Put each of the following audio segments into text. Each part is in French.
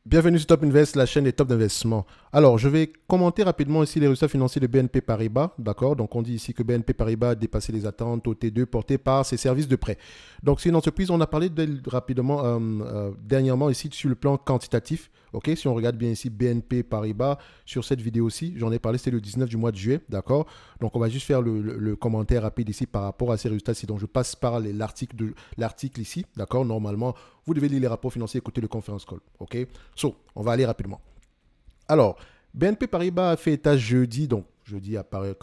Bienvenue sur Top Invest, la chaîne des top d'investissement. Alors, je vais commenter rapidement ici les résultats financiers de BNP Paribas. D'accord. Donc, on dit ici que BNP Paribas a dépassé les attentes au T2 portées par ses services de prêt. Donc, c'est une entreprise, on a parlé d'elle rapidement dernièrement ici sur le plan quantitatif. OK. Si on regarde bien ici BNP Paribas sur cette vidéo-ci, j'en ai parlé, c'était le 19 du mois de juillet. D'accord. Donc, on va juste faire le commentaire rapide ici par rapport à ces résultats-ci. Donc, je passe par l'article ici. D'accord. Normalement, vous devez lire les rapports financiers, écouter le conference call. OK. So, on va aller rapidement. Alors, BNP Paribas a fait état jeudi, donc jeudi apparaît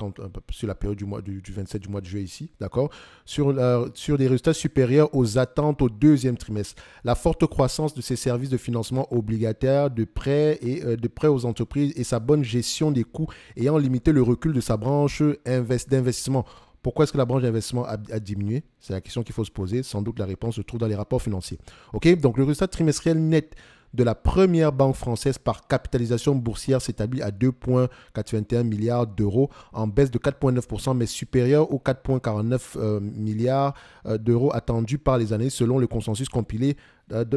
sur la période du 27 du mois de juillet ici, d'accord, sur des résultats supérieurs aux attentes au deuxième trimestre. La forte croissance de ses services de financement obligataire, de prêts de prêts aux entreprises et sa bonne gestion des coûts ayant limité le recul de sa branche d'investissement. Pourquoi est-ce que la branche d'investissement a diminué? C'est la question qu'il faut se poser. Sans doute la réponse se trouve dans les rapports financiers. OK? Donc le résultat trimestriel net de la première banque française par capitalisation boursière s'établit à 2,81 milliards d'euros, en baisse de 4,9%, mais supérieur aux 4,49 milliards d'euros attendus par les années selon le consensus compilé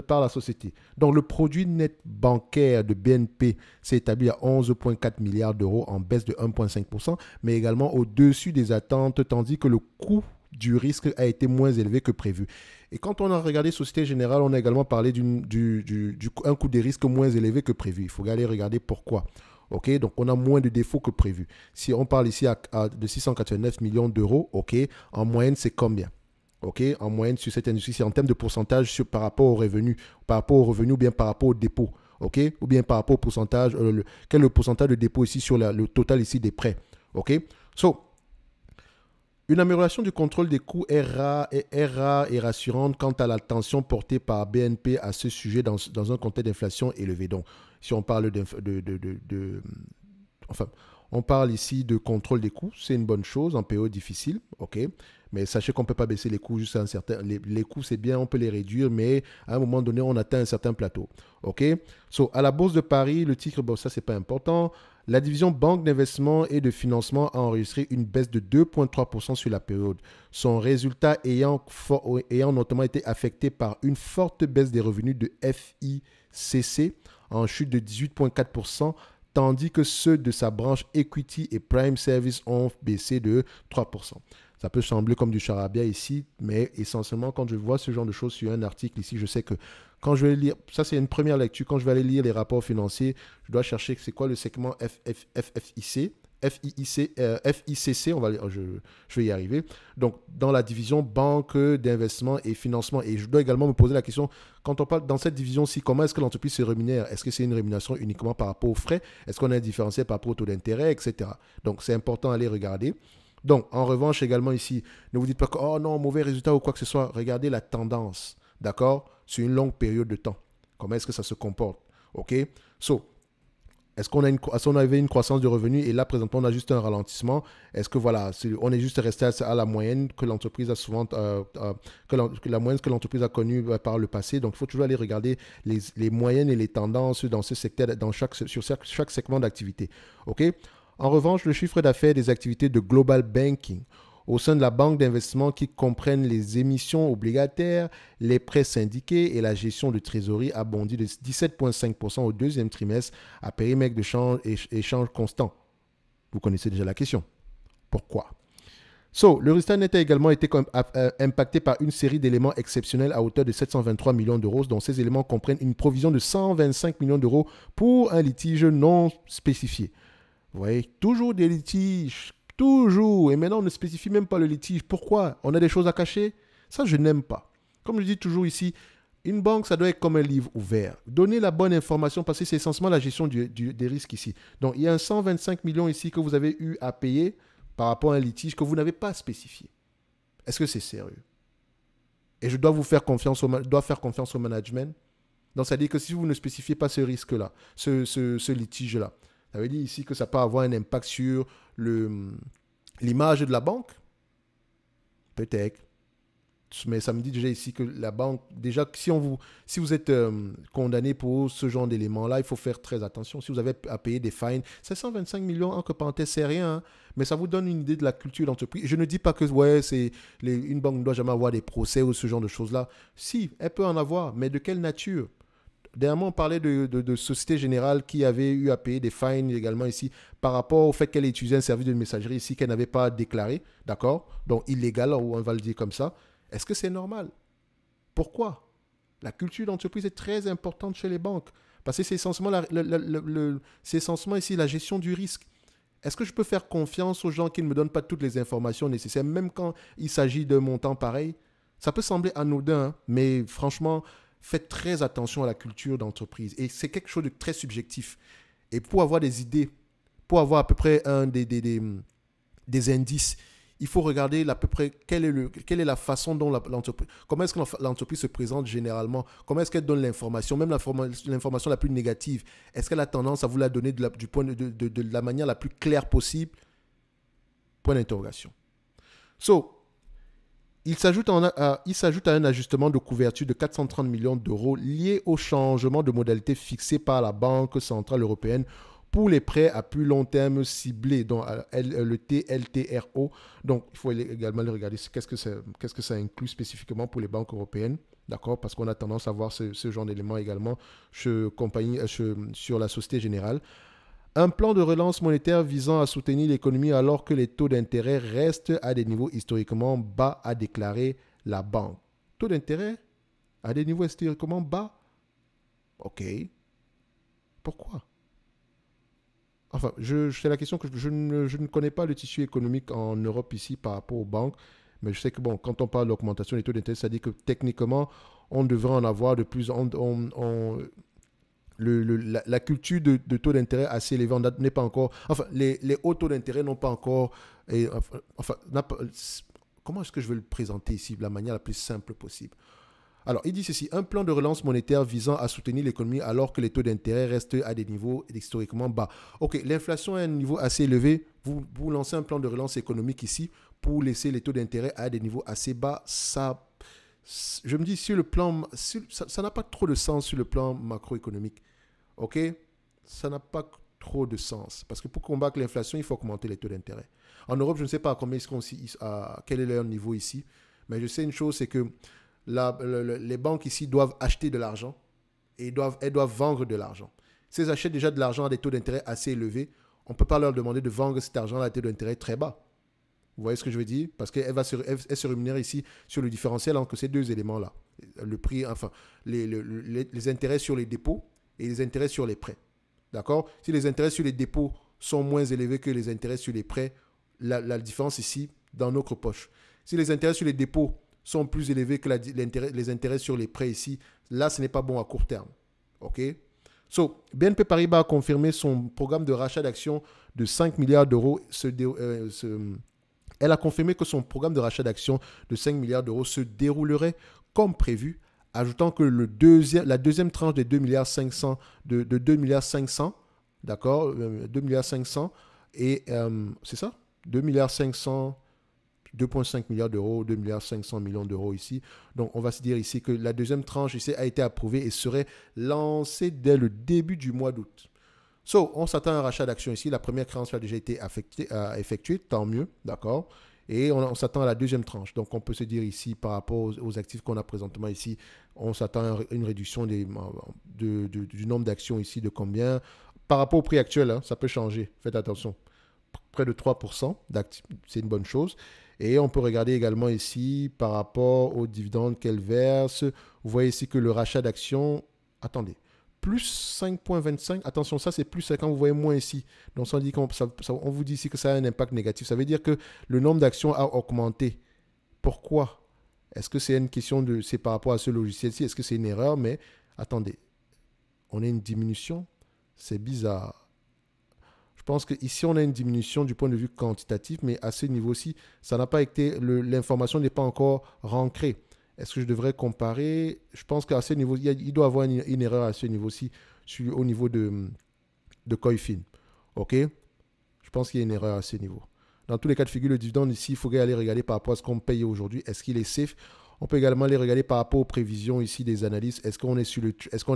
par la société. Donc le produit net bancaire de BNP s'est établi à 11,4 milliards d'euros, en baisse de 1,5%, mais également au-dessus des attentes, tandis que le coût du risque a été moins élevé que prévu. Et quand on a regardé Société Générale, on a également parlé d'un coût des risques moins élevé que prévu. Il faut aller regarder pourquoi. OK, donc on a moins de défauts que prévu. Si on parle ici de 689 millions d'euros, OK, en moyenne, c'est combien? OK, en moyenne sur cette industrie, c'est en termes de pourcentage par rapport aux revenus, ou bien par rapport au dépôt. OK, ou bien par rapport au pourcentage, quel est le pourcentage de dépôt ici sur le total ici des prêts. OK, so, une amélioration du contrôle des coûts est rare et rassurante quant à l'attention portée par BNP à ce sujet dans un contexte d'inflation élevé. Donc, si on parle enfin, on parle ici de contrôle des coûts, c'est une bonne chose en période difficile, ok. Mais sachez qu'on ne peut pas baisser les coûts jusqu'à un certain. Les coûts, c'est bien, on peut les réduire, mais à un moment donné, on atteint un certain plateau. OK? So, à la Bourse de Paris, le titre, bon, ça, c'est pas important. La division banque d'investissement et de financement a enregistré une baisse de 2,3% sur la période. Son résultat ayant notamment été affecté par une forte baisse des revenus de FICC en chute de 18,4%, tandis que ceux de sa branche Equity et Prime Service ont baissé de 3%. Ça peut sembler comme du charabia ici, mais essentiellement, quand je vois ce genre de choses sur un article ici, je sais que quand je vais lire, ça c'est une première lecture, quand je vais aller lire les rapports financiers, je dois chercher c'est quoi le segment FICC, je vais y arriver. Donc, dans la division banque d'investissement et financement. Et je dois également me poser la question, quand on parle dans cette division-ci, comment est-ce que l'entreprise se rémunère? Est-ce que c'est une rémunération uniquement par rapport aux frais? Est-ce qu'on a un différentiel par rapport au taux d'intérêt, etc. Donc, c'est important d'aller regarder. Donc, en revanche, également ici, ne vous dites pas que, oh non, mauvais résultat ou quoi que ce soit. Regardez la tendance, d'accord, sur une longue période de temps. Comment est-ce que ça se comporte? OK? So, est-ce qu'on avait une croissance de revenus et là, présentement, on a juste un ralentissement? Est-ce que voilà, on est juste resté à la moyenne que l'entreprise a souvent, que la moyenne que l'entreprise a connue par le passé? Donc, il faut toujours aller regarder les moyennes et les tendances dans ce secteur, sur chaque segment d'activité. OK? En revanche, le chiffre d'affaires des activités de global banking au sein de la banque d'investissement qui comprennent les émissions obligataires, les prêts syndiqués et la gestion de trésorerie a bondi de 17,5% au deuxième trimestre à périmètre de échange constant. Vous connaissez déjà la question. Pourquoi? Le résultat net a également été impacté par une série d'éléments exceptionnels à hauteur de 723 millions d'euros, dont ces éléments comprennent une provision de 125 millions d'euros pour un litige non spécifié. Vous voyez, toujours des litiges, toujours. Et maintenant, on ne spécifie même pas le litige. Pourquoi? On a des choses à cacher? Ça, je n'aime pas. Comme je dis toujours ici, une banque, ça doit être comme un livre ouvert. Donnez la bonne information parce que c'est essentiellement la gestion des risques ici. Donc, il y a un 125 millions ici que vous avez eu à payer par rapport à un litige que vous n'avez pas spécifié. Est-ce que c'est sérieux? Et je dois faire confiance au management. Donc, ça veut dire que si vous ne spécifiez pas ce risque-là, ce litige-là, ça veut dire ici que ça peut avoir un impact sur l'image de la banque. Peut-être. Mais ça me dit déjà ici que la banque, déjà, si vous êtes condamné pour ce genre d'éléments-là, il faut faire très attention. Si vous avez à payer des fines, c'est 125 millions, entre parenthèses, c'est rien, hein, mais ça vous donne une idée de la culture d'entreprise. Je ne dis pas que ouais, une banque ne doit jamais avoir des procès ou ce genre de choses-là. Si, elle peut en avoir, mais de quelle nature? Dernièrement, on parlait de Société Générale qui avait eu à payer des fines également ici par rapport au fait qu'elle utilisait un service de messagerie ici qu'elle n'avait pas déclaré, d'accord? Donc illégal, ou on va le dire comme ça. Est-ce que c'est normal? Pourquoi? La culture d'entreprise est très importante chez les banques parce que c'est essentiellement, c'est essentiellement ici la gestion du risque. Est-ce que je peux faire confiance aux gens qui ne me donnent pas toutes les informations nécessaires, même quand il s'agit d'un montant pareil? Ça peut sembler anodin, hein, mais franchement, faites très attention à la culture d'entreprise. Et c'est quelque chose de très subjectif. Et pour avoir des idées, pour avoir à peu près des indices, il faut regarder à peu près quelle est la façon dont l'entreprise, comment est-ce que l'entreprise se présente généralement, comment est-ce qu'elle donne l'information, même l'information la plus négative. Est-ce qu'elle a tendance à vous la donner du point de la manière la plus claire possible? Point d'interrogation. So, il s'ajoute à un ajustement de couverture de 430 millions d'euros lié au changement de modalité fixé par la Banque centrale européenne pour les prêts à plus long terme ciblés, donc le TLTRO. Donc, il faut également regarder qu'est-ce que ça inclut spécifiquement pour les banques européennes, d'accord? Parce qu'on a tendance à voir ce genre d'éléments également sur la Société Générale. Un plan de relance monétaire visant à soutenir l'économie alors que les taux d'intérêt restent à des niveaux historiquement bas, a déclaré la banque. Taux d'intérêt à des niveaux historiquement bas? Ok. Pourquoi? Enfin, c'est la question que je ne connais pas le tissu économique en Europe ici par rapport aux banques, mais je sais que bon, quand on parle d'augmentation des taux d'intérêt, ça dit que techniquement, on devrait en avoir de plus en la culture de taux d'intérêt assez élevé n'est pas encore. Enfin, les hauts taux d'intérêt n'ont pas encore. Comment est-ce que je vais le présenter ici de la manière la plus simple possible? Alors, il dit ceci, un plan de relance monétaire visant à soutenir l'économie alors que les taux d'intérêt restent à des niveaux historiquement bas. Ok, l'inflation est à un niveau assez élevé. Vous lancez un plan de relance économique ici pour laisser les taux d'intérêt à des niveaux assez bas. Ça, je me dis, sur le plan, ça n'a pas trop de sens sur le plan macroéconomique. Ok? Ça n'a pas trop de sens. Parce que pour combattre l'inflation, il faut augmenter les taux d'intérêt. En Europe, je ne sais pas à combien quel est leur niveau ici. Mais je sais une chose, c'est que les banques ici doivent acheter de l'argent et elles doivent vendre de l'argent. Si elles achètent déjà de l'argent à des taux d'intérêt assez élevés, on ne peut pas leur demander de vendre cet argent à des taux d'intérêt très bas. Vous voyez ce que je veux dire? Parce qu'elle se rémunère ici sur le différentiel entre ces deux éléments-là. Le prix, enfin, les intérêts sur les dépôts et les intérêts sur les prêts. D'accord? Si les intérêts sur les dépôts sont moins élevés que les intérêts sur les prêts, la différence ici, dans notre poche. Si les intérêts sur les dépôts sont plus élevés que les intérêts sur les prêts ici, là, ce n'est pas bon à court terme. OK? So, BNP Paribas a confirmé son programme de rachat d'actions de 5 milliards d'euros. Elle a confirmé que son programme de rachat d'actions de 5 milliards d'euros se déroulerait comme prévu, ajoutant que la deuxième tranche des 2 milliards 500 de 2 milliards 500, d'accord, 2 milliards 500 et c'est ça, 2 milliards 500 2,5 milliards d'euros, 2 milliards 500 millions d'euros ici. Donc, on va se dire ici que la deuxième tranche ici a été approuvée et serait lancée dès le début du mois d'août. So, on s'attend à un rachat d'actions ici. La première tranche a déjà été effectuée, tant mieux, d'accord. Et on s'attend à la deuxième tranche. Donc, on peut se dire ici, par rapport aux actifs qu'on a présentement ici, on s'attend à une réduction du nombre d'actions ici de combien? Par rapport au prix actuel, hein, ça peut changer. Faites attention. Près de 3% d'actifs, c'est une bonne chose. Et on peut regarder également ici par rapport aux dividendes qu'elle verse. Vous voyez ici que le rachat d'actions, attendez, plus 5,25. Attention, ça c'est plus quand vous voyez moins ici. Donc ça dit on vous dit ici que ça a un impact négatif. Ça veut dire que le nombre d'actions a augmenté. Pourquoi? Est-ce que c'est une question c'est par rapport à ce logiciel-ci? Est-ce que c'est une erreur? Mais attendez, on a une diminution. C'est bizarre. Je pense qu'ici, on a une diminution du point de vue quantitatif, mais à ce niveau-ci, ça n'a pas été, l'information n'est pas encore rancrée. Est-ce que je devrais comparer? Je pense qu'à ce niveau, il doit y avoir une erreur à ce niveau-ci, au niveau de Coifin. OK? Je pense qu'il y a une erreur à ce niveau. Dans tous les cas de figure, le dividende ici, il faudrait aller regarder par rapport à ce qu'on paye aujourd'hui. Est-ce qu'il est safe? On peut également aller regarder par rapport aux prévisions ici des analystes. Est-ce qu'on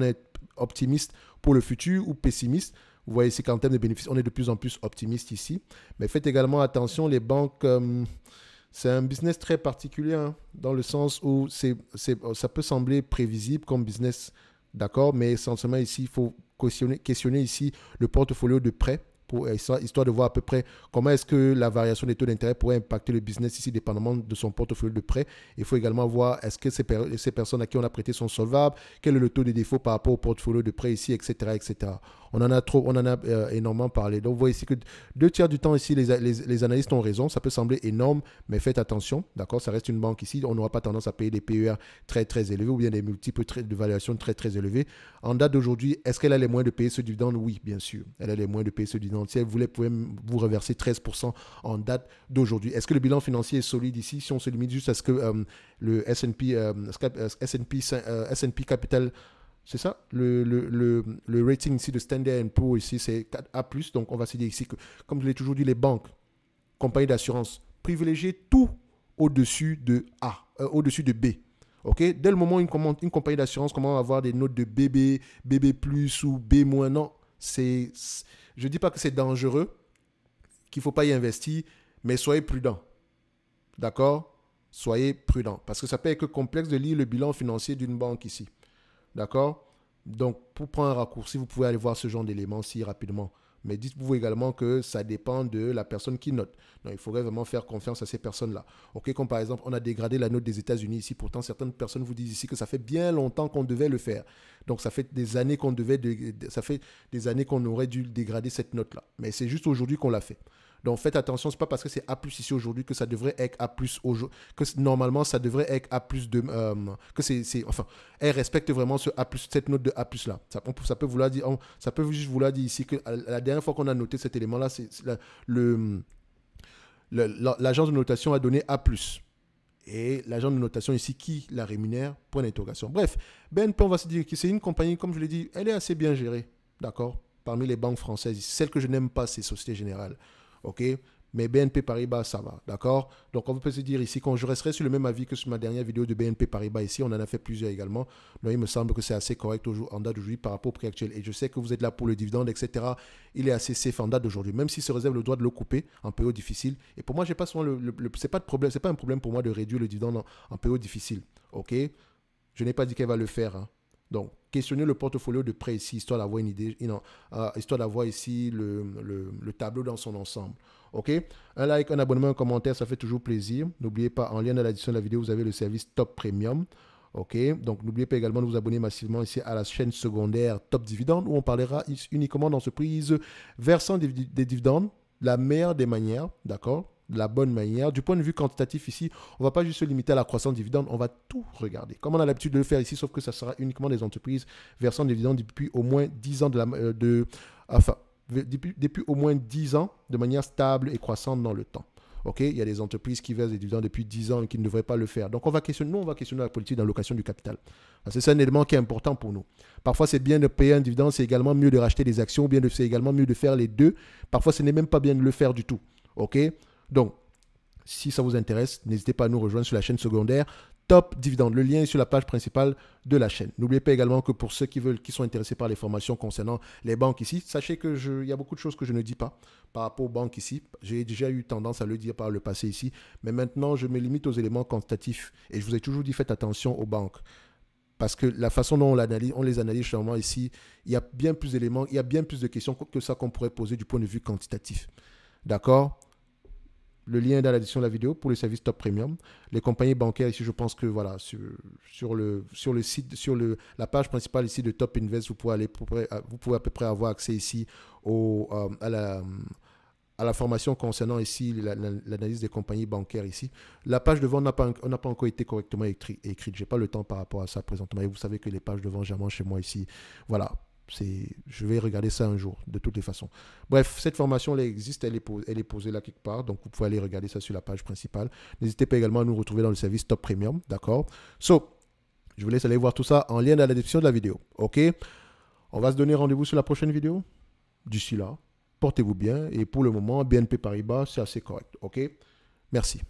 est optimiste pour le futur ou pessimiste? Vous voyez ici qu'en termes de bénéfices, on est de plus en plus optimiste ici. Mais faites également attention, les banques, c'est un business très particulier, hein, dans le sens où ça peut sembler prévisible comme business d'accord? Mais essentiellement ici, il faut questionner ici le portfolio de prêt pour, histoire de voir à peu près comment est-ce que la variation des taux d'intérêt pourrait impacter le business ici, dépendamment de son portfolio de prêt. Il faut également voir est-ce que ces personnes à qui on a prêté sont solvables, quel est le taux de défaut par rapport au portfolio de prêt ici, etc., etc. On en a énormément parlé. Donc, vous voyez ici que 2 tiers du temps ici, les analystes ont raison. Ça peut sembler énorme, mais faites attention, d'accord? Ça reste une banque ici. On n'aura pas tendance à payer des PER très, très élevés ou bien des multiples de valuation très, très élevés. En date d'aujourd'hui, est-ce qu'elle a les moyens de payer ce dividende? Oui, bien sûr. Elle a les moyens de payer ce dividende. Si elle voulait, pouvez vous reverser 13% en date d'aujourd'hui. Est-ce que le bilan financier est solide ici? Si on se limite juste à ce que le S&P Capital, c'est ça, le rating ici de Standard & Poor's ici, c'est 4A+. Donc, on va se dire ici que, comme je l'ai toujours dit, les banques, compagnies d'assurance, privilégiez tout au-dessus de A, au-dessus de B. OK? Dès le moment où une compagnie d'assurance commence à avoir des notes de BB, BB+, ou B-, non, je ne dis pas que c'est dangereux, qu'il ne faut pas y investir, mais soyez prudent. D'accord? Soyez prudent. Parce que ça peut être complexe de lire le bilan financier d'une banque ici. D'accord? Donc, pour prendre un raccourci, vous pouvez aller voir ce genre d'éléments si rapidement. Mais dites-vous également que ça dépend de la personne qui note. Donc, il faudrait vraiment faire confiance à ces personnes-là. OK, comme par exemple, on a dégradé la note des États-Unis ici. Pourtant, certaines personnes vous disent ici que ça fait bien longtemps qu'on devait le faire. Donc, ça fait des années qu'on aurait dû dégrader cette note-là. Mais c'est juste aujourd'hui qu'on l'a fait. Donc, faites attention, ce n'est pas parce que c'est A+ ici aujourd'hui que ça devrait être A+ aujourd'hui, que normalement, ça devrait être A+ de... enfin, elle respecte vraiment ce A+, cette note de A+ là. Ça peut vouloir dire, ça peut juste vouloir dire ici que la dernière fois qu'on a noté cet élément-là, l'agence de notation a donné A+. Et l'agent de notation ici, qui la rémunère? Point d'interrogation. Bref, BNP, on va se dire que c'est une compagnie, comme je l'ai dit, elle est assez bien gérée, d'accord? Parmi les banques françaises, celle que je n'aime pas, c'est Société Générale. OK? Mais BNP Paribas, ça va. D'accord? Donc, on peut se dire ici, quand je resterai sur le même avis que sur ma dernière vidéo de BNP Paribas ici, on en a fait plusieurs également. Donc, il me semble que c'est assez correct en date d'aujourd'hui par rapport au prix actuel. Et je sais que vous êtes là pour le dividende, etc. Il est assez safe en date d'aujourd'hui, même s'il se réserve le droit de le couper en période difficile. Et pour moi, j'ai pas souvent c'est pas de problème, c'est pas un problème pour moi de réduire le dividende en période difficile. OK? Je n'ai pas dit qu'elle va le faire, hein. Donc, questionnez le portfolio de prêt ici, histoire d'avoir une idée, histoire d'avoir ici le tableau dans son ensemble. OK? Un like, un abonnement, un commentaire, ça fait toujours plaisir. N'oubliez pas, en lien dans la description de la vidéo, vous avez le service Top Premium. OK? Donc, n'oubliez pas également de vous abonner massivement ici à la chaîne secondaire Top Dividende, où on parlera uniquement d'entreprise versant des dividendes, la meilleure des manières, d'accord? De la bonne manière. Du point de vue quantitatif ici, on ne va pas juste se limiter à la croissance de dividendes, on va tout regarder. Comme on a l'habitude de le faire ici, sauf que ça sera uniquement des entreprises versant des dividendes depuis au moins 10 ans depuis au moins 10 ans de manière stable et croissante dans le temps. OK? Il y a des entreprises qui versent des dividendes depuis 10 ans et qui ne devraient pas le faire. Donc, on va questionner la politique d'allocation du capital. C'est un élément qui est important pour nous. Parfois, c'est bien de payer un dividende, c'est également mieux de racheter des actions, ou bien c'est également mieux de faire les deux. Parfois, ce n'est même pas bien de le faire du tout. OK? Donc, si ça vous intéresse, n'hésitez pas à nous rejoindre sur la chaîne secondaire Top Dividende. Le lien est sur la page principale de la chaîne. N'oubliez pas également que pour ceux qui sont intéressés par les formations concernant les banques ici, sachez qu'il y a beaucoup de choses que je ne dis pas par rapport aux banques ici. J'ai déjà eu tendance à le dire par le passé ici, mais maintenant, je me limite aux éléments quantitatifs. Et je vous ai toujours dit, faites attention aux banques. Parce que la façon dont on les analyse justement ici, il y a bien plus d'éléments, il y a bien plus de questions que ça qu'on pourrait poser du point de vue quantitatif. D'accord? Le lien est dans la description de la vidéo pour le service Top Premium. Les compagnies bancaires ici, je pense que voilà, sur le site, la page principale ici de Top Invest, vous pouvez à peu près avoir accès ici à la formation concernant ici l'analyse des compagnies bancaires ici. La page de vente n'a pas encore été correctement écrite. Je n'ai pas le temps par rapport à ça présentement. Et vous savez que les pages de vente, jamais chez moi ici. Voilà. Je vais regarder ça un jour, de toutes les façons. Bref, cette formation, elle existe, elle est posée là quelque part. Donc, vous pouvez aller regarder ça sur la page principale. N'hésitez pas également à nous retrouver dans le service Top Premium. D'accord? Je vous laisse aller voir tout ça en lien dans la description de la vidéo. OK? On va se donner rendez-vous sur la prochaine vidéo. D'ici là, portez-vous bien. Et pour le moment, BNP Paribas, c'est assez correct. OK? Merci.